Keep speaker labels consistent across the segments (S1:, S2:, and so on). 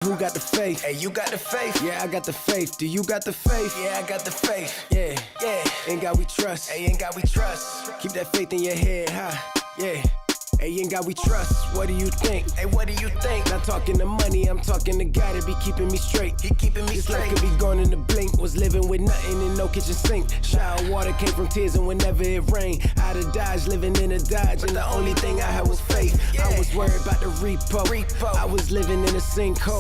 S1: Who got the faith?
S2: Hey, you got the faith?
S1: Yeah, I got the faith. Do you got the faith?
S2: Yeah, I got the faith.
S1: Yeah,
S2: Yeah.
S1: in God we trust.
S2: Hey, in God we trust.
S1: Keep that faith in your head high. Yeah. Hey, in God we trust. What do you think?
S2: Hey, what do you think?
S1: Not talking to money, I'm talking to God that be keeping me straight.
S2: He keeping me
S1: This
S2: straight.
S1: life could be gone in a blink. Was living with nothing and no kitchen sink. Shower water came from tears and whenever it rained, I'd have Dodge, living in a Dodge, and the only thing I had was faith. I was worried about the repo. I was living in a sinkhole.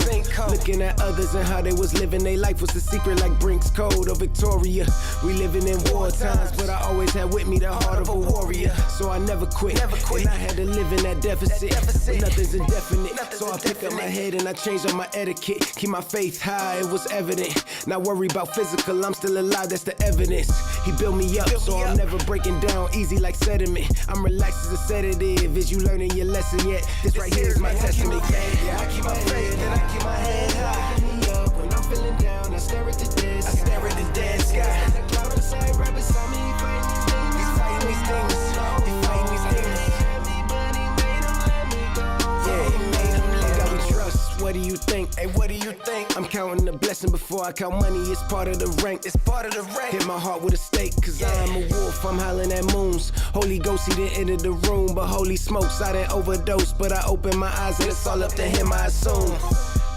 S1: Looking at others and how they was living their life was the secret like Brink's Code or Victoria. We living in war times, but I always had with me the heart of a warrior. So I never quit. And I had to live in that deficit. But nothing's indefinite. So I pick up my head and I changed up my etiquette. Keep my faith high, it was evident. Not worry about physical, I'm still alive, that's the evidence. He built me up, so I'm never breaking down easy like sediment. I'm relaxed as a sedative. Is you learning your lesson yet? This right here is my testament.
S2: Yeah, I keep my faith and I keep my head high.
S1: Me up when I'm feeling down, I stare at the dead
S2: I stare at the dead sky.
S1: The cloud inside right beside me,
S2: He's fighting these things. He's fighting these things. Yeah, he made him
S1: In
S2: let
S1: God
S2: me
S1: we trust. What do you think?
S2: Hey, what do you think?
S1: I'm counting the blessing before I count money. It's part of the rank.
S2: It's part of the rank.
S1: Hit my heart with a stake, cause I'm a wolf, I'm howling at moons. Holy Ghost, he didn't enter the room, but holy smokes, I didn't overdose. But I opened my eyes and it's all up to him, I assume.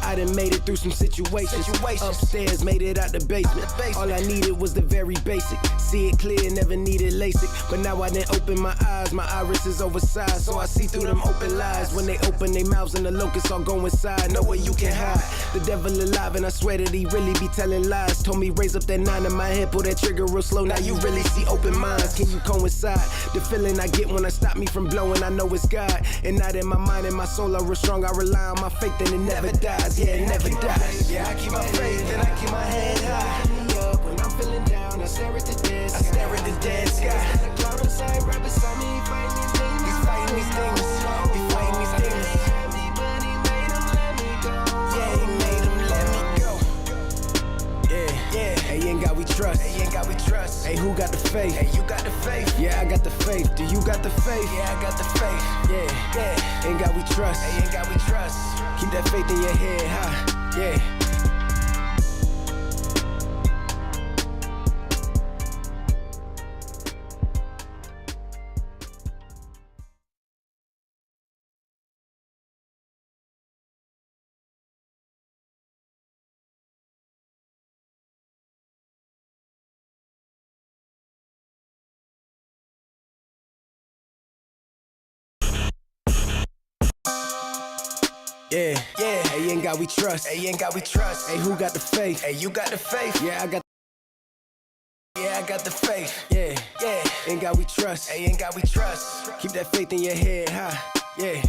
S1: I done made it through some situations. Upstairs, made it out the basement. All I needed was the very basic. See it clear, never needed LASIK. But now I done open my eyes, my iris is oversized. So I see through them open lies. When they open their mouths and the locusts all go inside. Nowhere you can hide. The devil alive and I swear that he really be telling lies. Told me raise up that 9 in my head, pull that trigger real slow. Now you really see open minds. Can you coincide? The feeling I get when I stop me from blowing, I know it's God. And not in my mind and my soul are real strong. I rely on my faith and it never dies. Yeah, it never dies.
S2: Yeah, I keep my faith and I keep my head high.
S1: Me up when I'm feeling down, I stare at the dead
S2: I stare at the dead sky.
S1: The cloud inside right beside me, fighting these things.
S2: He's fighting these things. He's fighting these things. Yeah, he made him let me go. Yeah.
S1: Hey, in God we trust.
S2: Hey, in God we trust.
S1: Hey, who got the faith?
S2: Hey, you got the faith?
S1: Yeah, I got the faith. Do you got the faith?
S2: Yeah, I got the faith.
S1: Yeah. In God we trust.
S2: Hey, in God we trust.
S1: Keep that faith in your head high. Yeah. Yeah. Hey, in God we trust.
S2: Hey, in God we trust.
S1: Hey, who got the faith?
S2: Hey, you got the faith?
S1: Yeah, I got
S2: the faith.
S1: Yeah.
S2: Yeah.
S1: In God we trust.
S2: Hey, in God we trust.
S1: Keep that faith in your head high. Yeah.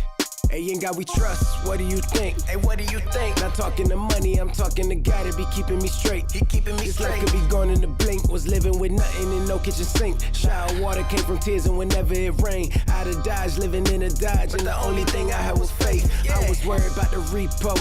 S1: Hey, in God we trust. What do you think?
S2: Hey, what do you think?
S1: Not talking to money, I'm talking to God that be keeping me straight.
S2: He keeping me
S1: This life
S2: straight.
S1: could be gone in a blink. Was living with nothing and no kitchen sink. Shower water came from tears and whenever it rained, I'd have Dodge, living in a Dodge, and the only thing I had was faith. I was worried about the repo.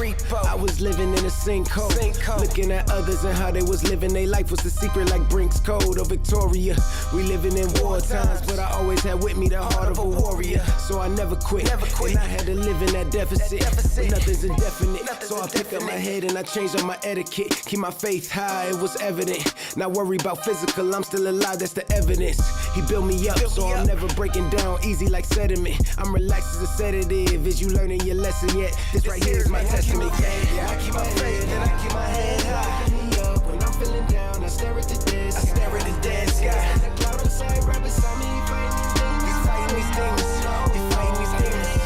S1: I was living in a sinkhole. Looking at others and how they was living their life was the secret like Brink's Code or Victoria. We living in war times, but I always had with me the heart of a warrior. So I never quit. And I had to live in that deficit. But nothing's indefinite. So I pick up my head and I changed up my etiquette. Keep my faith high, it was evident. Not worry about physical, I'm still alive, that's the evidence. He built me up, so I'm never breaking down easy like sediment. I'm relaxed as a sedative. Is you learning your lesson yet? This right here is my testament.
S2: Yeah, I keep my faith and I keep my head high.
S1: Me up when I'm feeling down, I stare at the dead
S2: I stare at the dead sky.
S1: The cloud inside right beside me, fighting these things.
S2: He's fighting these things. He's fighting these things.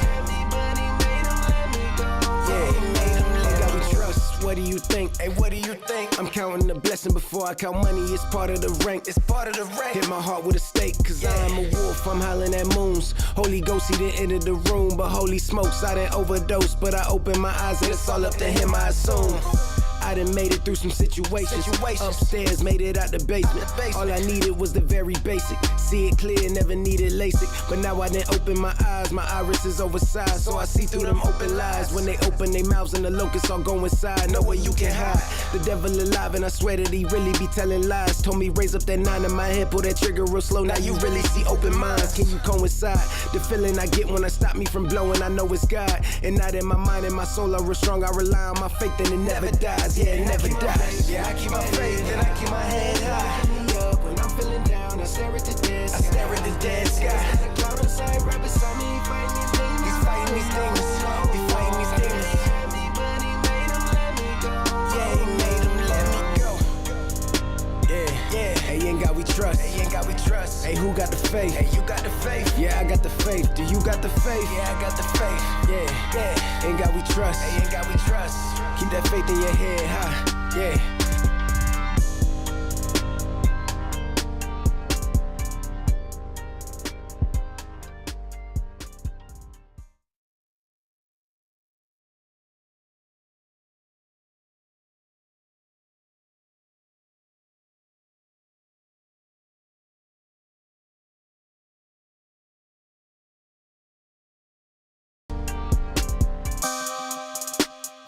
S2: Yeah, he made him let
S1: God
S2: me
S1: we trust. What do you think?
S2: Hey, what do you think?
S1: I'm counting the blessing before I count money. It's part of the rank.
S2: It's part of the rank.
S1: Hit my heart with a stake, cause I'm a wolf, I'm howling at moons. Holy Ghost, he didn't enter the room, but holy smokes, I didn't overdose. But I opened my eyes and it's all up to him, I assume. I done made it through some situations. Upstairs, made it out the basement. All I needed was the very basic. See it clear, never needed LASIK. But now I done open my eyes, my iris is oversized, so I see through them open lies. When they open their mouths and the locusts all go inside, no way you can hide. The devil alive, and I swear that he really be telling lies. Told me raise up that 9 in my head, pull that trigger real slow. Now you really see open minds. Can you coincide? The feeling I get when I stop me from blowing, I know it's God. And now that my mind and my soul are real strong, I rely on my faith and it never dies. Yeah, it never dies.
S2: Yeah, I keep my faith and I keep my head high.
S1: Up when I'm feeling down, I stare at the dead sky.
S2: I stare at the dead sky.
S1: The cloud inside right beside me, fighting these demons.
S2: He's fighting these demons. He's fighting these demons.
S1: But he made them let me go.
S2: Yeah, he made them let me go.
S1: Yeah. Hey, in God we trust.
S2: Hey, in God we trust.
S1: Hey, who got the faith?
S2: Hey, you got the faith.
S1: Yeah, I got the faith. Do you got the faith?
S2: Yeah, I got the faith.
S1: Yeah. In God we trust.
S2: Hey, in God we trust.
S1: Keep that faith in your head high. Yeah.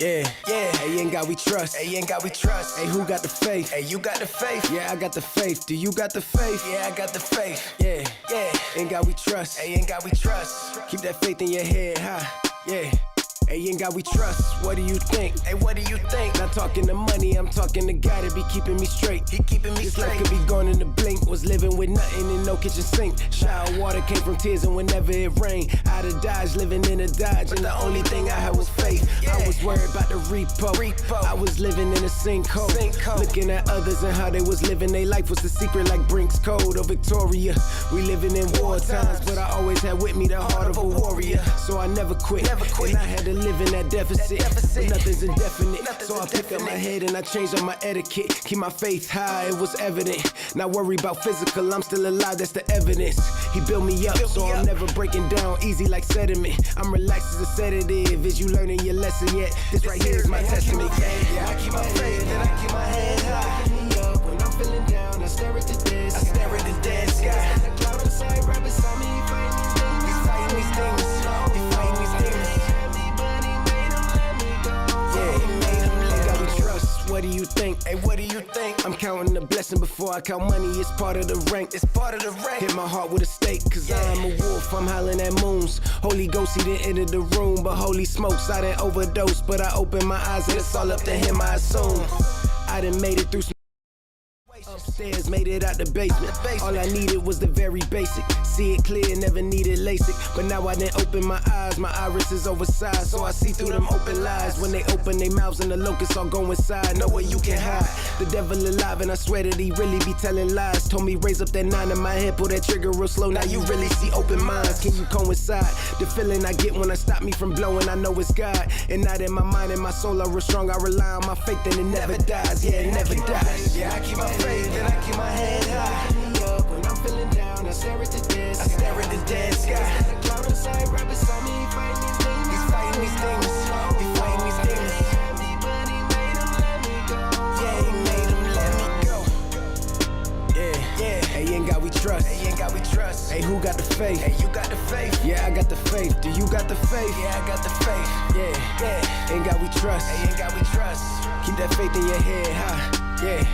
S2: Yeah.
S1: Hey, in God we trust.
S2: Hey, in God we trust.
S1: Hey, who got the faith?
S2: Hey, you got the faith.
S1: Yeah, I got the faith. Do you got the faith?
S2: Yeah, I got the faith.
S1: Yeah.
S2: Yeah.
S1: In God we trust.
S2: Hey, in God we trust.
S1: Keep that faith in your head high. Yeah. Hey, in God we trust. What do you think?
S2: Hey, what do you think?
S1: Not talking to money, I'm talking to God that be keeping me straight.
S2: He keeping me
S1: This life
S2: straight.
S1: could be gone in a blink. Was living with nothing and no kitchen sink. Shower water came from tears, and whenever it rained, out of Dodge, living in a Dodge, and the only thing I had was faith. I was worried about the repo. I was living in a sinkhole. Looking at others and how they was living their life was the secret, like Brink's Code or Victoria. We living in war times, but I always had with me the heart of a warrior. So I never quit. And I had to live in that deficit. But nothing's indefinite. So I pick up my head and I changed up my etiquette. Keep my faith high, it was evident. Not worry about physical, I'm still alive, that's the evidence. He built me up, so I'm never breaking down easy like sediment. I'm relaxed as a sedative. Is you learning your lesson yet? This right here is my testament.
S2: Yeah, I keep my faith and I keep my head high.
S1: Up when I'm feeling down, I stare at the dead
S2: I stare at the dead sky.
S1: The cloud inside right beside me, fighting these demons.
S2: He's fighting these demons. He's fighting these demons.
S1: But he made them let me go.
S2: Yeah, he made them let
S1: God
S2: me
S1: we
S2: go.
S1: trust. What do you think?
S2: Hey, what do you think?
S1: I'm counting the blessing before I count money. It's part of the rank.
S2: It's part of the rank.
S1: Hit my heart with a stake, cause I'm a wolf, I'm howling at moons. Holy Ghost, he didn't enter the room, but holy smokes, I didn't overdose. But I open my eyes and it's all up to him, I assume. I done made it through some upstairs, made it out the basement. All I needed was the very basic. See it clear, never needed LASIK. But now I done open my eyes, my iris is oversized, so I see through them open lies. When they open their mouths and the locusts all go inside, no way you can hide. The devil alive, and I swear that he really be telling lies. Told me raise up that 9 in my head, pull that trigger real slow. Now you really see open minds. Can you coincide? The feeling I get when I stop me from blowing, I know it's God. And now that my mind and my soul are real strong, I rely on my faith and it never dies. Yeah, it never dies.
S2: Yeah, I keep my faith and I keep my head high.
S1: Up when I'm feeling down, I stare at the dead
S2: I stare at the dead sky.
S1: The cloud inside right beside me, fighting these demons.
S2: He's fighting these demons. He's fighting these demons.
S1: But he made them let me go.
S2: Yeah, he made them let me go.
S1: Yeah. Hey, in God we trust.
S2: Hey, in God we trust.
S1: Hey, who got the faith?
S2: Hey, you got the faith.
S1: Yeah, I got the faith. Do you got the faith?
S2: Yeah, I got the faith.
S1: Yeah. In God we trust.
S2: Hey, in God we trust.
S1: Keep that faith in your head high. Yeah.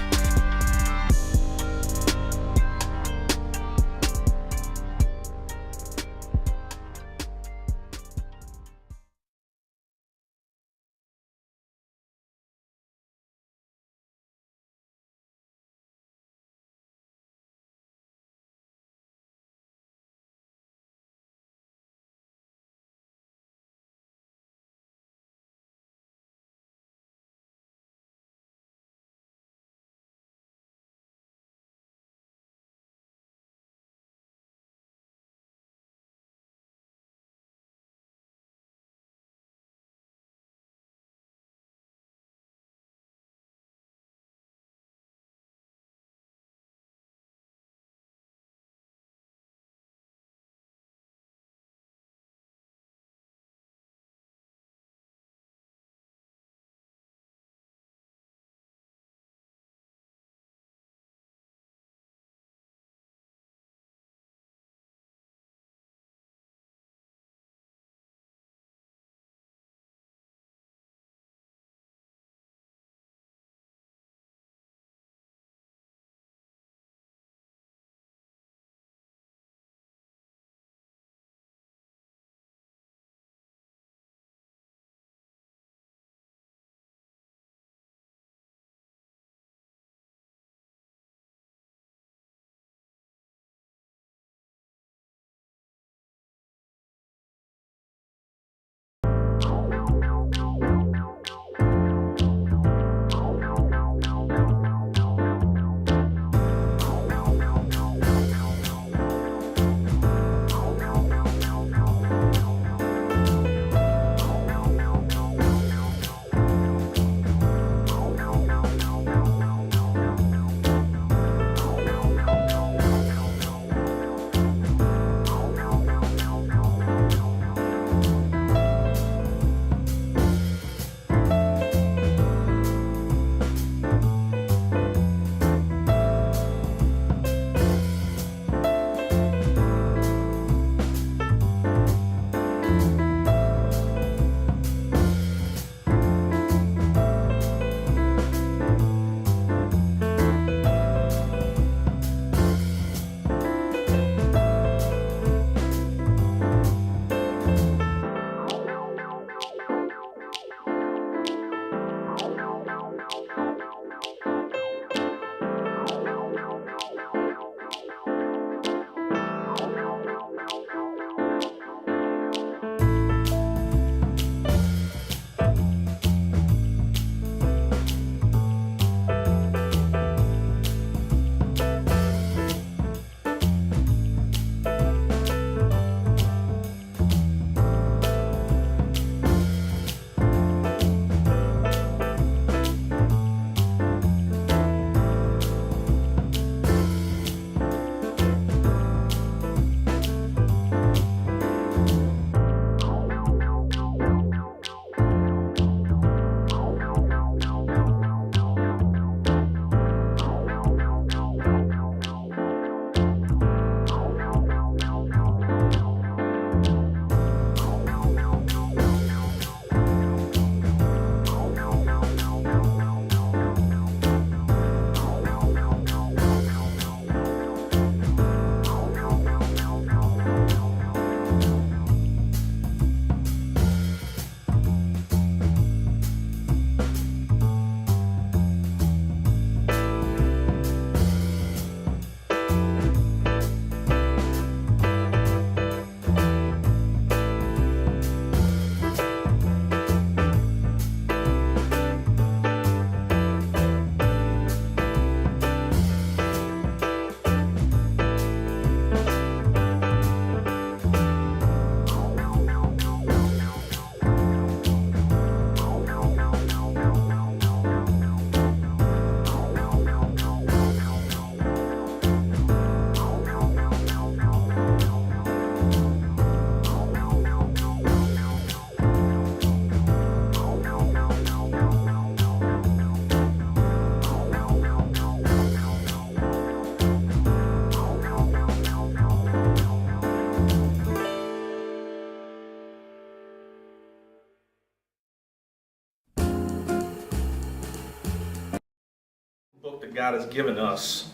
S3: book that God has given us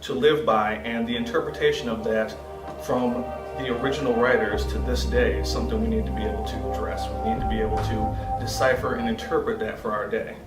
S3: to live by, and the interpretation of that from the original writers to this day is something we need to be able to address. We need to be able to decipher and interpret that for our day.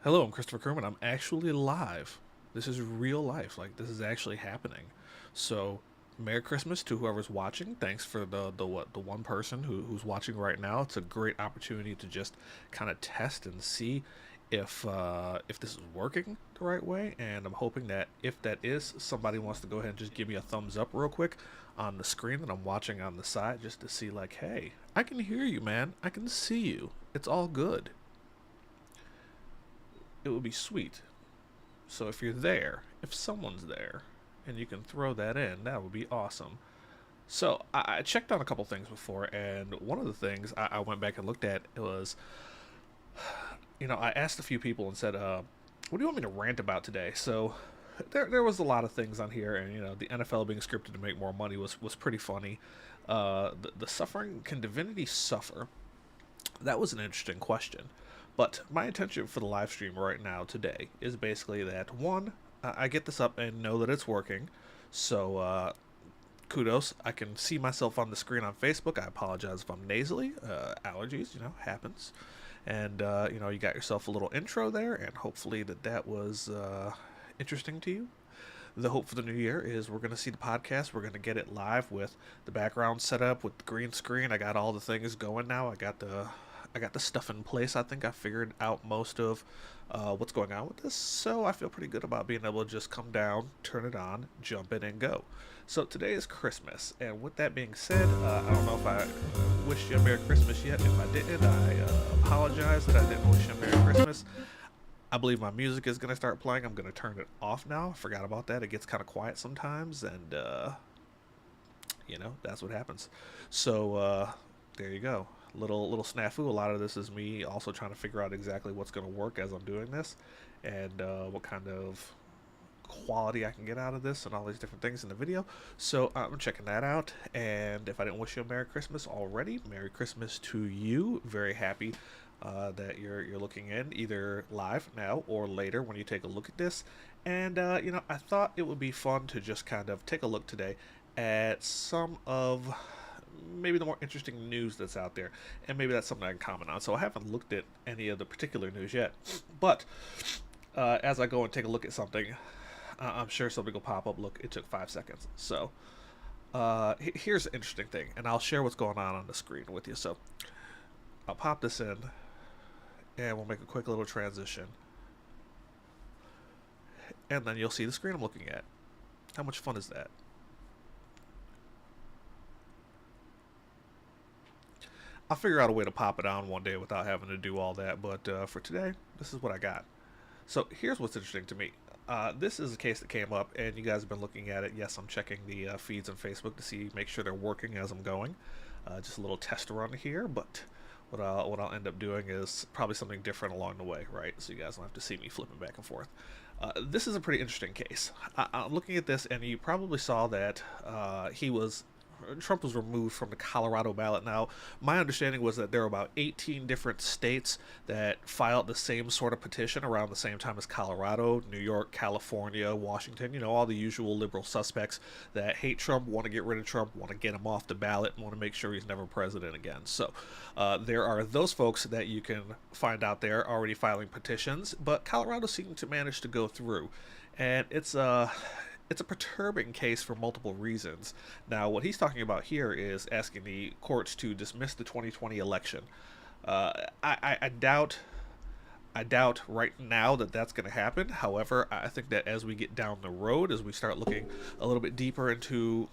S4: Hello, I'm Christopher Kerman. I'm actually live. This is real life. Like, this is actually happening. So, Merry Christmas to whoever's watching. Thanks for the one person who's watching right now. It's a great opportunity to just kind of test and see if this is working the right way. And I'm hoping that if that is, somebody wants to go ahead and just give me a thumbs up real quick on the screen that I'm watching on the side, just to see, like, hey, I can hear you, man. I can see you. It's all good. It would be sweet. So if you're there, if someone's there, and you can throw that in, that would be awesome. So I checked on a couple things before, and one of the things I went back and looked at was, I asked a few people and said, what do you want me to rant about today? So there was a lot of things on here, and the NFL being scripted to make more money was pretty funny. The suffering, can divinity suffer? That was an interesting question. But my intention for the live stream right now today is basically that, one, I get this up and know that it's working. So kudos. I can see myself on the screen on Facebook. I apologize if I'm nasally. Allergies, happens. And, you got yourself a little intro there, and hopefully that was interesting to you. The hope for the new year is we're going to see the podcast. We're going to get it live with the background set up, with the green screen. I got all the things going now. I got the stuff in place. I think I figured out most of what's going on with this, so I feel pretty good about being able to just come down, turn it on, jump in, and go. So today is Christmas, and with that being said, I don't know if I wished you a Merry Christmas yet. If I didn't, I apologize that I didn't wish you a Merry Christmas. I believe my music is going to start playing. I'm going to turn it off now. I forgot about that. It gets kind of quiet sometimes, and, that's what happens. So, there you go. Little snafu. A lot of this is me also trying to figure out exactly what's going to work as I'm doing this, and what kind of quality I can get out of this, and all these different things in the video. So I'm checking that out, and if I didn't wish you a Merry Christmas already, Merry Christmas to you. Very happy that you're looking in either live now or later when you take a look at this. And I thought it would be fun to just kind of take a look today at some of maybe the more interesting news that's out there, and maybe that's something I can comment on. So I haven't looked at any of the particular news yet, but as I go and take a look at something, I'm sure something will pop up. Look, it took 5 seconds. So here's an interesting thing, and I'll share what's going on the screen with you. So I'll pop this in, and we'll make a quick little transition, and then you'll see the screen I'm looking at. How much fun is that? I'll figure out a way to pop it on one day without having to do all that, but for today, this is what I got. So here's what's interesting to me. This is a case that came up, and you guys have been looking at it. Yes, I'm checking the feeds on Facebook to make sure they're working as I'm going. Just a little test run here, but what I'll end up doing is probably something different along the way, right? So you guys don't have to see me flipping back and forth. This is a pretty interesting case. I'm looking at this, and you probably saw that Trump was removed from the Colorado ballot. Now, my understanding was that there were about 18 different states that filed the same sort of petition around the same time as Colorado, New York, California, Washington, all the usual liberal suspects that hate Trump, want to get rid of Trump, want to get him off the ballot, and want to make sure he's never president again. So there are those folks that you can find out there already filing petitions, but Colorado seemed to manage to go through. And it's a perturbing case for multiple reasons. Now, what he's talking about here is asking the courts to dismiss the 2020 election. I doubt right now that that's going to happen. However, I think that as we get down the road, as we start looking a little bit deeper into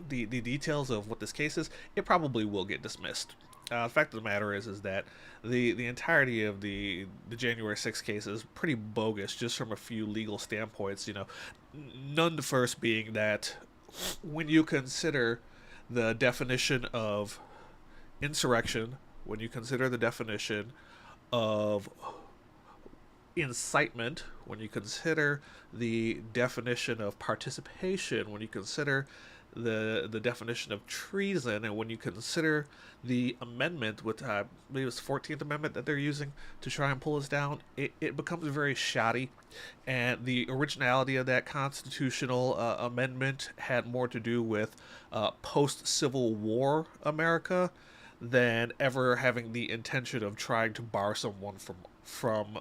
S4: the details of what this case is, it probably will get dismissed. The fact of the matter is that the entirety of the January 6th case is pretty bogus, just from a few legal standpoints. None the first being that when you consider the definition of insurrection, when you consider the definition of incitement, when you consider the definition of participation, when you consider the definition of treason, and when you consider the amendment, with I believe it's 14th Amendment that they're using to try and pull us down, it becomes very shoddy. And the originality of that constitutional amendment had more to do with post-Civil War America than ever having the intention of trying to bar someone from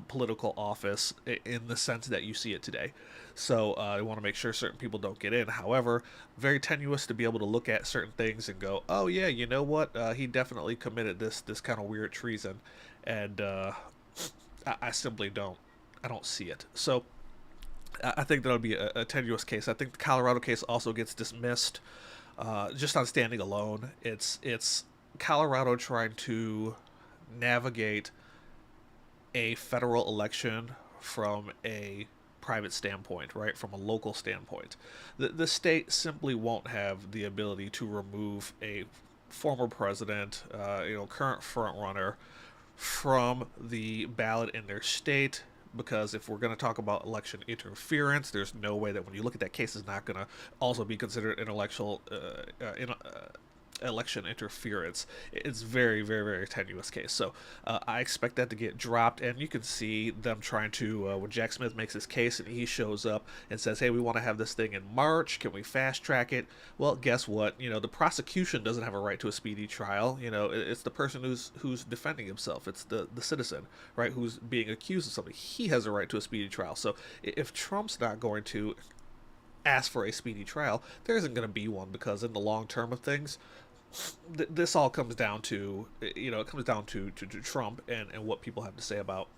S4: political office in the sense that you see it today. So I want to make sure certain people don't get in. However, very tenuous to be able to look at certain things and go, oh yeah, you know what? He definitely committed this kind of weird treason, and I simply don't. I don't see it. So I think that'll be a tenuous case. I think the Colorado case also gets dismissed just on standing alone. It's Colorado trying to navigate a federal election from a private standpoint, right? From a local standpoint. The state simply won't have the ability to remove a former president, current front runner from the ballot in their state, because if we're going to talk about election interference, there's no way that when you look at that case is not going to also be considered election interference. It's very, very, very tenuous case. So I expect that to get dropped, and you can see them trying to, when Jack Smith makes his case and he shows up and says, hey, we want to have this thing in March, can we fast track it? Well, guess what? The prosecution doesn't have a right to a speedy trial. It's the person who's defending himself. It's the citizen, right, who's being accused of something. He has a right to a speedy trial. So if Trump's not going to ask for a speedy trial, there isn't going to be one, because in the long term of things, this all comes down to, it comes down to Trump and what people have to say about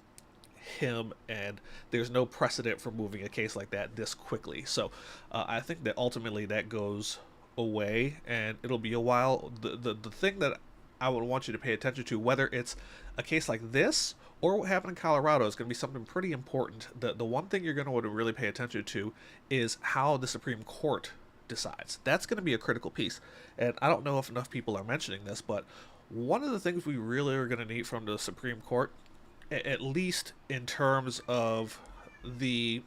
S4: him, and there's no precedent for moving a case like that this quickly. So I think that ultimately that goes away, and it'll be a while. The thing that I would want you to pay attention to, whether it's a case like this or what happened in Colorado, is going to be something pretty important. The one thing you're going to want to really pay attention to is how the Supreme Court decides. That's going to be a critical piece. And I don't know if enough people are mentioning this, but one of the things we really are going to need from the Supreme Court, at least in terms of the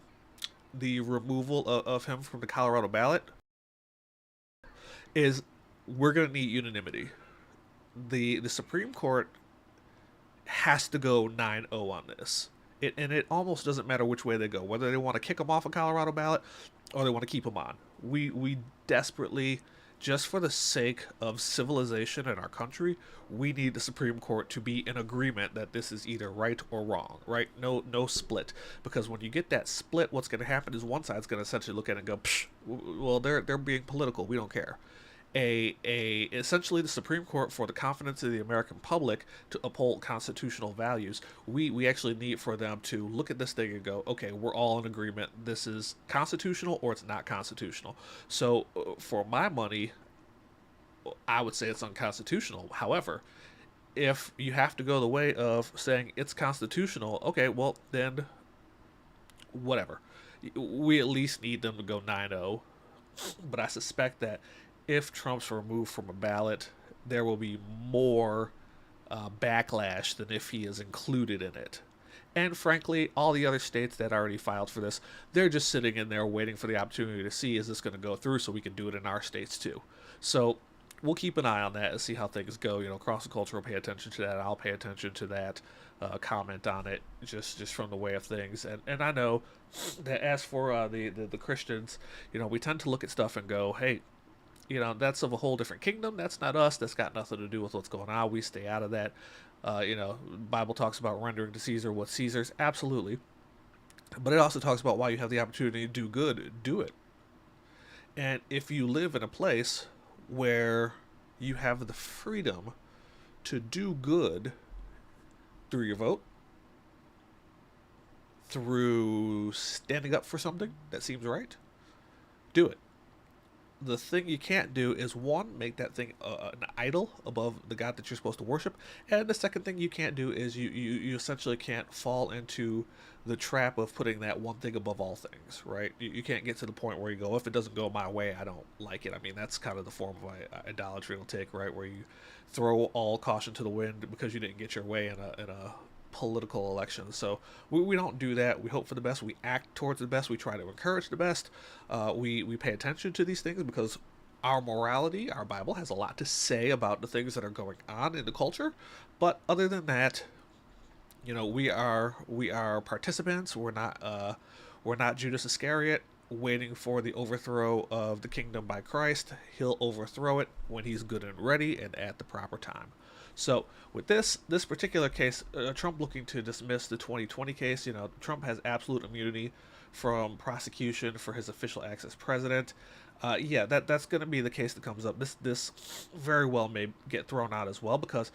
S4: removal of him from the Colorado ballot, is we're going to need unanimity. The Supreme Court has to go 9-0 on this. And it almost doesn't matter which way they go, whether they want to kick him off a Colorado ballot or they want to keep him on. We desperately, just for the sake of civilization in our country, we need the Supreme Court to be in agreement that this is either right or wrong, right? No split. Because when you get that split, what's going to happen is one side's going to essentially look at it and go, psh, well, they're being political, we don't care. Essentially the Supreme Court, for the confidence of the American public to uphold constitutional values, we actually need for them to look at this thing and go, okay, we're all in agreement, this is constitutional or it's not constitutional. So for my money, I would say it's unconstitutional. However, if you have to go the way of saying it's constitutional, okay, well then whatever. We at least need them to go 9-0. But I suspect that if Trump's removed from a ballot, there will be more backlash than if he is included in it. And frankly, all the other states that already filed for this, they're just sitting in there waiting for the opportunity to see, is this going to go through so we can do it in our states too. So we'll keep an eye on that and see how things go. Cross the culture will pay attention to that. I'll pay attention to that, comment on it, just from the way of things. And I know that as for the Christians, we tend to look at stuff and go, hey, that's of a whole different kingdom. That's not us. That's got nothing to do with what's going on. We stay out of that. Bible talks about rendering to Caesar what's Caesar's. Absolutely. But it also talks about why you have the opportunity to do good, do it. And if you live in a place where you have the freedom to do good through your vote, through standing up for something that seems right, do it. the thing you can't do is, one, make that thing an idol above the God that you're supposed to worship, and the second thing you can't do is you essentially can't fall into the trap of putting that one thing above all things, right? You can't get to the point where you go, if it doesn't go my way, I don't like it. I mean, that's kind of the form of idolatry it'll take, right? Where you throw all caution to the wind because you didn't get your way in a political election. So we don't do that. We hope for the best. We act towards the best. We try to encourage the best. We pay attention to these things because our morality, our Bible, has a lot to say about the things that are going on in the culture. But other than that, we are participants. We're not Judas Iscariot waiting for the overthrow of the kingdom by Christ. He'll overthrow it when he's good and ready and at the proper time. So with this particular case, Trump looking to dismiss the 2020 case. Trump has absolute immunity from prosecution for his official acts as president. That's going to be the case that comes up. This very well may get thrown out as well, because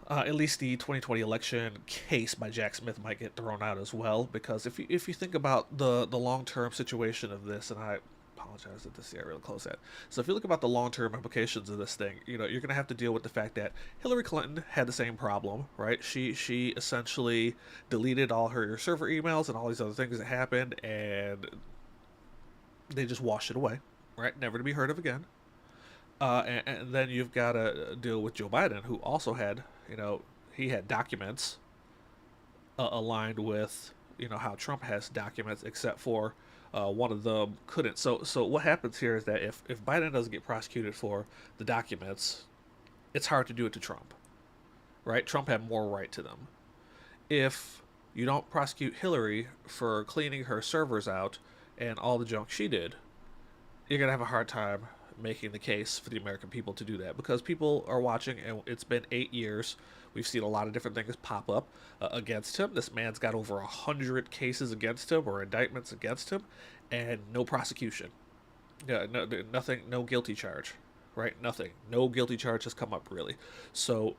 S4: at least the 2020 election case by Jack Smith might get thrown out as well, because if you think about the long-term situation of this, and I apologize that this is really close at. So if you look about the long-term implications of this thing, you're going to have to deal with the fact that Hillary Clinton had the same problem, right? She essentially deleted all her server emails and all these other things that happened, and they just washed it away, right? Never to be heard of again. And then you've got to deal with Joe Biden, who also had, he had documents aligned with, how Trump has documents, except for one of them couldn't. So what happens here is that if Biden doesn't get prosecuted for the documents, it's hard to do it to Trump, right? Trump had more right to them. If you don't prosecute Hillary for cleaning her servers out and all the junk she did, you're going to have a hard time making the case for the American people to do that, because people are watching, and it's been 8 years. We've seen a lot of different things pop up against him. This man's got over 100 cases against him, or indictments against him, and no prosecution. Nothing, no guilty charge, right? Nothing. No guilty charge has come up, really. So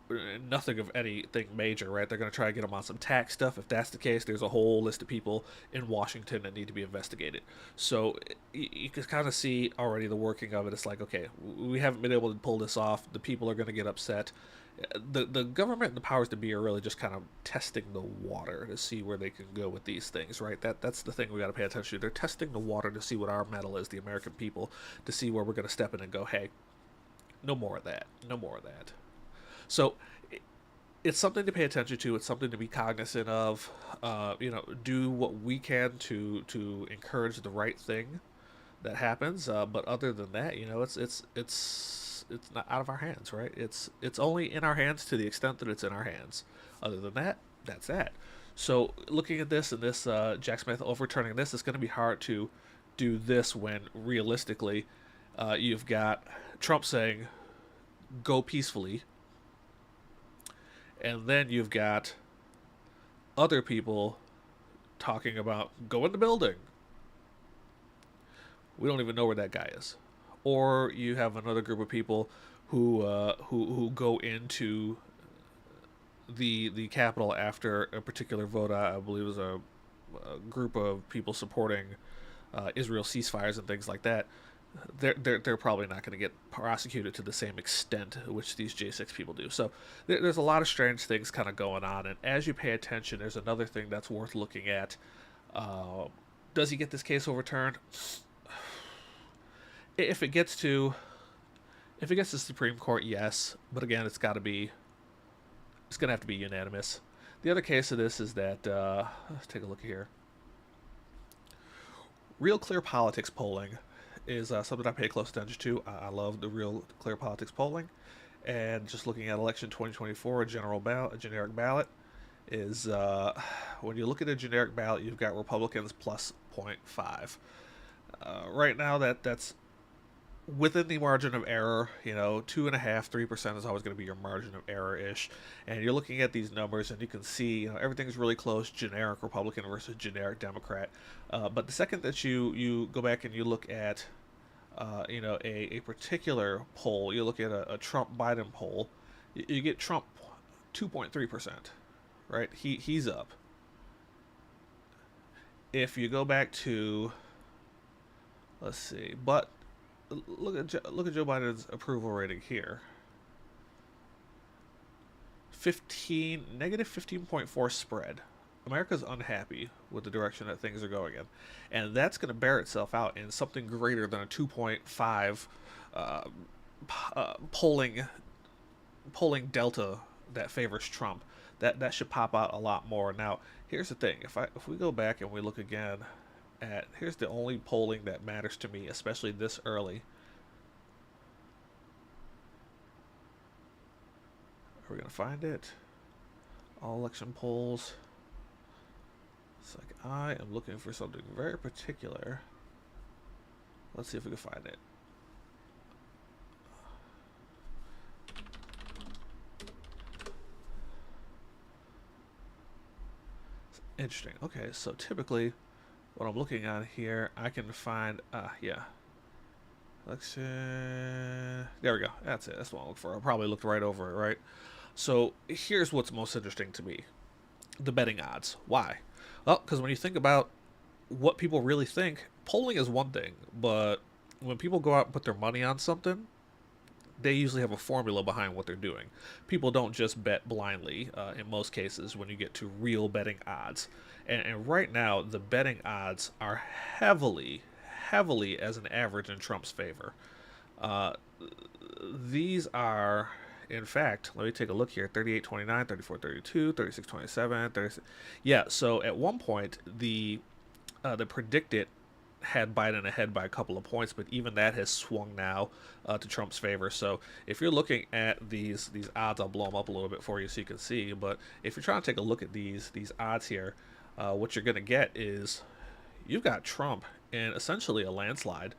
S4: nothing of anything major, right? They're going to try to get him on some tax stuff. If that's the case, there's a whole list of people in Washington that need to be investigated. So you can kind of see already the working of it. It's like, okay, we haven't been able to pull this off. The people are going to get upset. The government and the powers to be are really just kind of testing the water to see where they can go with these things, right? That's the thing we got to pay attention to. They're testing the water to see what our mettle is, the American people, to see where we're going to step in and go, hey, no more of that. No more of that. So it's something to pay attention to. It's something to be cognizant of. Do what we can to encourage the right thing that happens. But other than that, it's not out of our hands, right? It's only in our hands to the extent that it's in our hands. Other than that, that's that. So looking at this and this Jack Smith overturning this, it's going to be hard to do this when realistically you've got Trump saying, go peacefully. And then you've got other people talking about, go in the building. We don't even know where that guy is. Or you have another group of people who go into the Capitol after a particular vote. I believe it was a group of people supporting Israel ceasefires and things like that. They're probably not going to get prosecuted to the same extent which these J6 people do. So there's a lot of strange things kind of going on, and as you pay attention, there's another thing that's worth looking at. Does he get this case overturned? If it gets to the Supreme Court, yes, but again, it's going to have to be unanimous. The other case of this is that let's take a look here. Real Clear Politics polling is something I pay close attention to. I love the Real Clear Politics polling, and just looking at election 2024, a generic ballot is when you look at a generic ballot, you've got Republicans plus 0.5. Right now, that's within the margin of error. 2.5%, 3% is always going to be your margin of error-ish, and you're looking at these numbers, and you can see everything's really close. Generic Republican versus generic Democrat. But the second that you go back and you look at a particular poll, you look at a Trump-Biden poll, you get Trump 2.3%, right? He's up. If you go back to, let's see, but look at Joe Biden's approval rating here. Negative 15.4 spread. America's unhappy with the direction that things are going in, and that's going to bear itself out in something greater than a 2.5 uh, polling delta that favors Trump. That should pop out a lot more. Now, here's the thing: if we go back and we look again at, here's the only polling that matters to me, especially this early. Are we gonna find it? All election polls. It's like I am looking for something very particular. Let's see if we can find it. Interesting. Okay, so typically what I'm looking on here, I can find, yeah. Election. There we go. That's it. That's what I'm looking for. I probably looked right over it, right? So here's what's most interesting to me: the betting odds. Why? Well, because when you think about what people really think, polling is one thing, but when people go out and put their money on something, they usually have a formula behind what they're doing. People don't just bet blindly in most cases when you get to real betting odds. And right now, the betting odds are heavily, as an average, in Trump's favor. These are, in fact, let me take a look here: 38-29, 34-32, 36-27, 36. Yeah, so at one point, the predicted had Biden ahead by a couple of points, but even that has swung now to Trump's favor. So if you're looking at these odds, I'll blow them up a little bit for you so you can see. But if you're trying to take a look at these odds here, what you're going to get is you've got Trump in essentially a landslide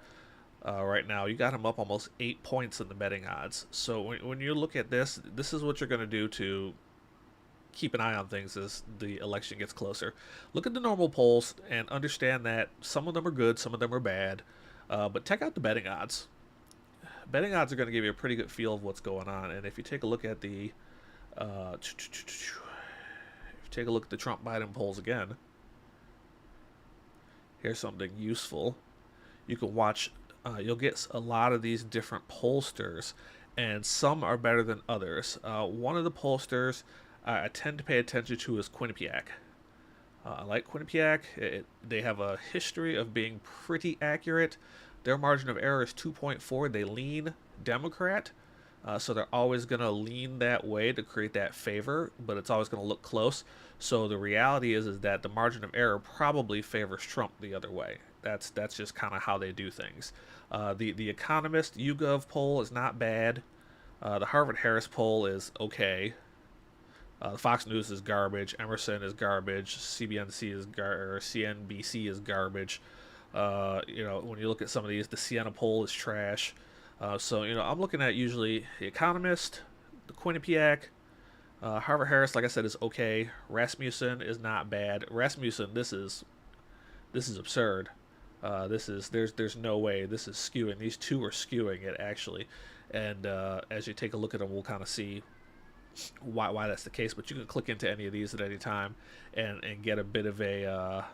S4: right now. You got him up almost 8 points in the betting odds. So when you look at this is what you're going to do to keep an eye on things as the election gets closer. Look at the normal polls and understand that some of them are good, some of them are bad, but check out the betting odds. Betting odds are going to give you a pretty good feel of what's going on. And if you take a look at the Trump-Biden polls again, here's something useful. You can watch. You'll get a lot of these different pollsters, and some are better than others. One of the pollsters I tend to pay attention to is Quinnipiac. I like Quinnipiac. They have a history of being pretty accurate. Their margin of error is 2.4. They lean Democrat, so they're always going to lean that way to create that favor, but it's always going to look close. So the reality is that the margin of error probably favors Trump the other way. That's just kind of how they do things. The Economist YouGov poll is not bad. The Harvard-Harris poll is okay. Fox News is garbage. Emerson is garbage. CNBC is garbage. When you look at some of these, the Siena poll is trash. So I'm looking at usually the Economist, the Quinnipiac, Harvard-Harris, like I said, is okay. Rasmussen is not bad. Rasmussen, this is absurd. There's no way this is skewing. These two are skewing it actually, and as you take a look at them, we'll kind of see why that's the case. But you can click into any of these at any time and get a bit of a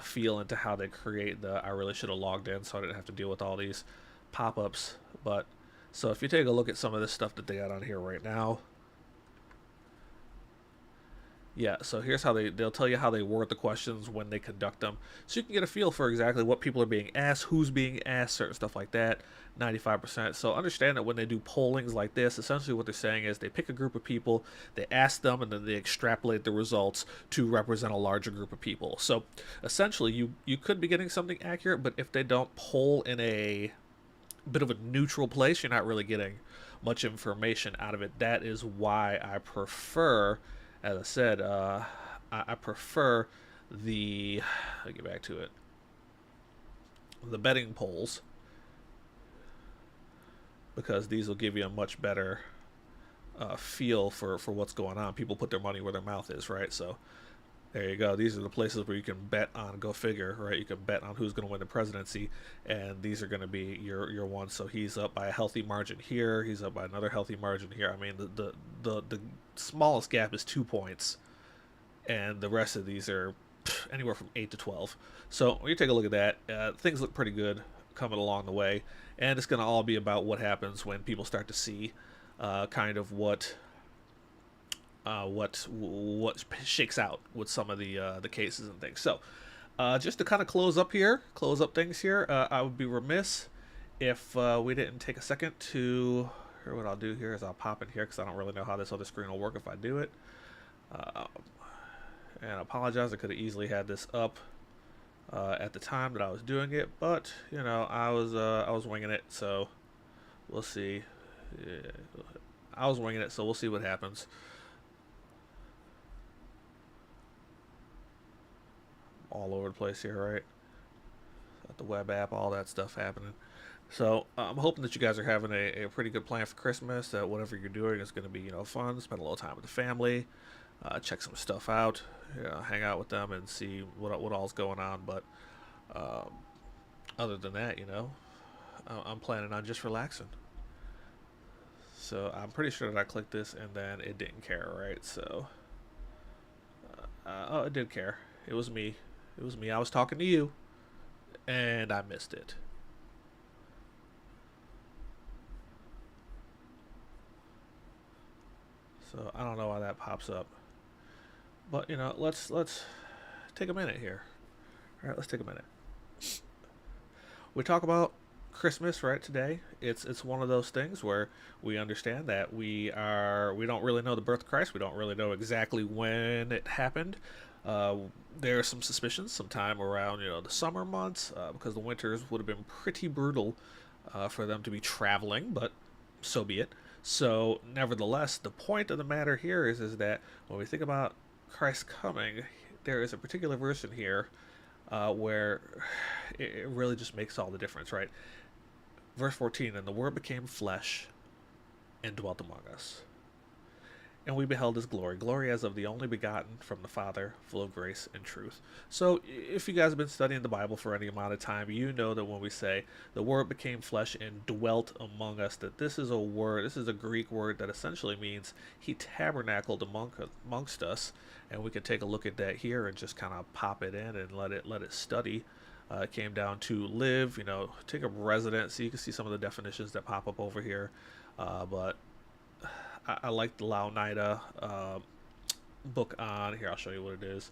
S4: feel into how they create I really should have logged in so I didn't have to deal with all these pop-ups. But so if you take a look at some of this stuff that they got on here right now, yeah, so here's how they'll tell you how they word the questions when they conduct them, so you can get a feel for exactly what people are being asked, who's being asked, certain stuff like that. 95%. So understand that when they do pollings like this, essentially what they're saying is they pick a group of people, they ask them, and then they extrapolate the results to represent a larger group of people. So essentially you could be getting something accurate, but if they don't poll in a bit of a neutral place, you're not really getting much information out of it. That is why I prefer, as I said, I prefer I'll get back to it, the betting polls, because these will give you a much better feel for what's going on. People put their money where their mouth is, right? So there you go. These are the places where you can bet on, go figure, right? You can bet on who's going to win the presidency, and these are going to be your ones. So he's up by a healthy margin here. He's up by another healthy margin here. I mean, the smallest gap is 2 points, and the rest of these are anywhere from 8 to 12. So when you take a look at that, things look pretty good. coming along the way, and it's going to all be about what happens when people start to see kind of what shakes out with some of the cases and things. So, just to kind of close up things here, I would be remiss if we didn't take a second to. Here, what I'll do here is I'll pop in here because I don't really know how this other screen will work if I do it. And I apologize, I could have easily had this up at the time that I was doing it, but you know, I was winging it, so we'll see. Yeah, I was winging it, so we'll see what happens. All over the place here, right? Got the web app, all that stuff happening. So I'm hoping that you guys are having a pretty good plan for Christmas. That whatever you're doing is going to be, you know, fun. Spend a little time with the family, check some stuff out, you know, hang out with them, and see what all's going on. But other than that, you know, I'm planning on just relaxing. So I'm pretty sure that I clicked this and then it didn't care, right? So oh, it did care. It was me. It was me. I was talking to you, and I missed it. So I don't know why that pops up, but you know, let's take a minute here. All right, let's take a minute. We talk about Christmas right today. It's one of those things where we understand that we don't really know the birth of Christ. We don't really know exactly when it happened. There are some suspicions sometime around, you know, the summer months, because the winters would have been pretty brutal for them to be traveling, but so be it. So, nevertheless, the point of the matter here is that when we think about Christ coming, there is a particular verse in here where it really just makes all the difference, right? Verse 14, and the Word became flesh and dwelt among us. And we beheld his glory, glory as of the only begotten from the Father, full of grace and truth. So, if you guys have been studying the Bible for any amount of time, you know that when we say the Word became flesh and dwelt among us, that this is a Greek word that essentially means he tabernacled amongst us. And we can take a look at that here and just kind of pop it in and let it study. It came down to live, you know, take up residence. So you can see some of the definitions that pop up over here, but I like the Laonida book on here. I'll show you what it is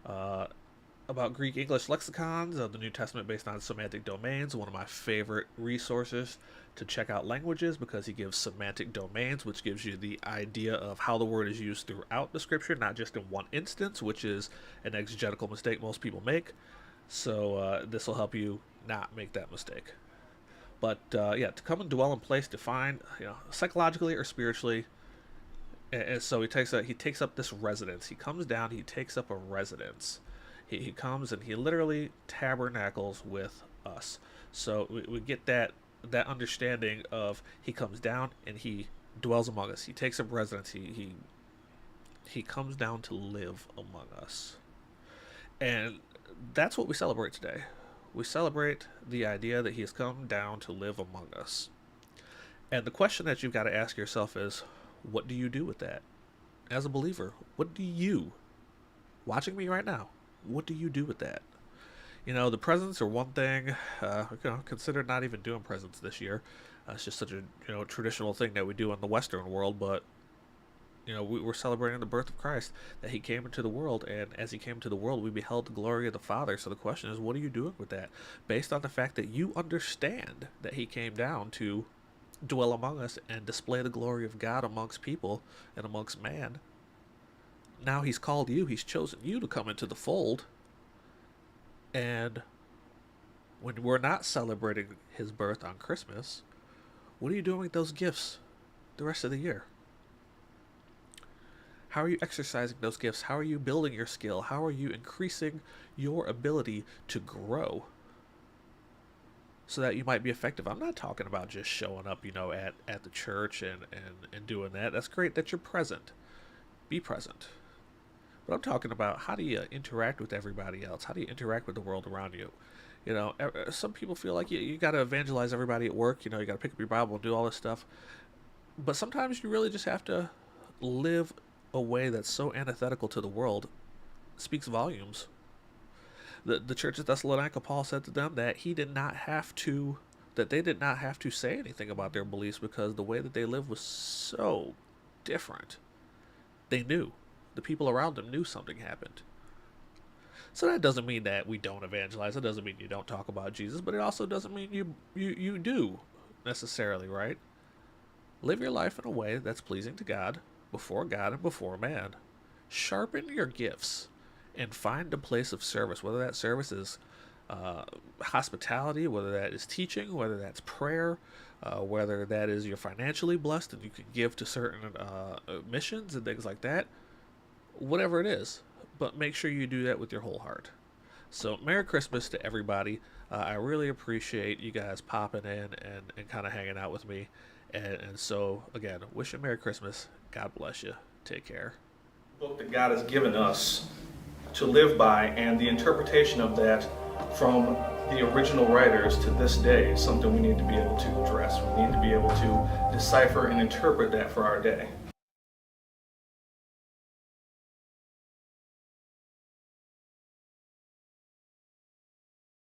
S4: about Greek English lexicons of the New Testament based on semantic domains. One of my favorite resources to check out languages because he gives semantic domains, which gives you the idea of how the word is used throughout the scripture, not just in one instance, which is an exegetical mistake most people make. So this will help you not make that mistake. But yeah, to come and dwell in place, defined, you know, psychologically or spiritually. And so he takes up this residence. He comes down. He takes up a residence. He comes and he literally tabernacles with us. So we get that understanding of he comes down and he dwells among us. He takes up residence. He comes down to live among us, and that's what we celebrate today. We celebrate the idea that he has come down to live among us. And the question that you've got to ask yourself is, what do you do with that? As a believer, what do you, watching me right now, what do you do with that? You know, the presents are one thing. Consider not even doing presents this year. It's just such a traditional thing that we do in the Western world, but we're celebrating the birth of Christ, that he came into the world, and as he came into the world, we beheld the glory of the Father. So the question is, what are you doing with that? Based on the fact that you understand that he came down to dwell among us and display the glory of God amongst people and amongst man. Now he's called you, he's chosen you to come into the fold. And when we're not celebrating his birth on Christmas, what are you doing with those gifts the rest of the year? How are you exercising those gifts? How are you building your skill? How are you increasing your ability to grow so that you might be effective? I'm not talking about just showing up, at the church and doing that. That's great that you're present. Be present. But I'm talking about, how do you interact with everybody else? How do you interact with the world around you? Some people feel like you got to evangelize everybody at work. You got to pick up your Bible and do all this stuff. But sometimes you really just have to live a way that's so antithetical to the world, speaks volumes. The church of Thessalonica, Paul said to them that they did not have to say anything about their beliefs because the way that they lived was so different. They knew. The people around them knew something happened. So that doesn't mean that we don't evangelize. It doesn't mean you don't talk about Jesus, but it also doesn't mean you do necessarily, right? Live your life in a way that's pleasing to God and before man. Sharpen your gifts and find a place of service, whether that service is hospitality, whether that is teaching, whether that's prayer, whether that is you're financially blessed and you can give to certain missions and things like that. Whatever it is, but make sure you do that with your whole heart. So Merry Christmas to everybody. I really appreciate you guys popping in and kind of hanging out with me. And so, again, wish you Merry Christmas. God bless you. Take care.
S3: The book that God has given us to live by, and the interpretation of that from the original writers to this day is something we need to be able to address. We need to be able to decipher and interpret that for our day.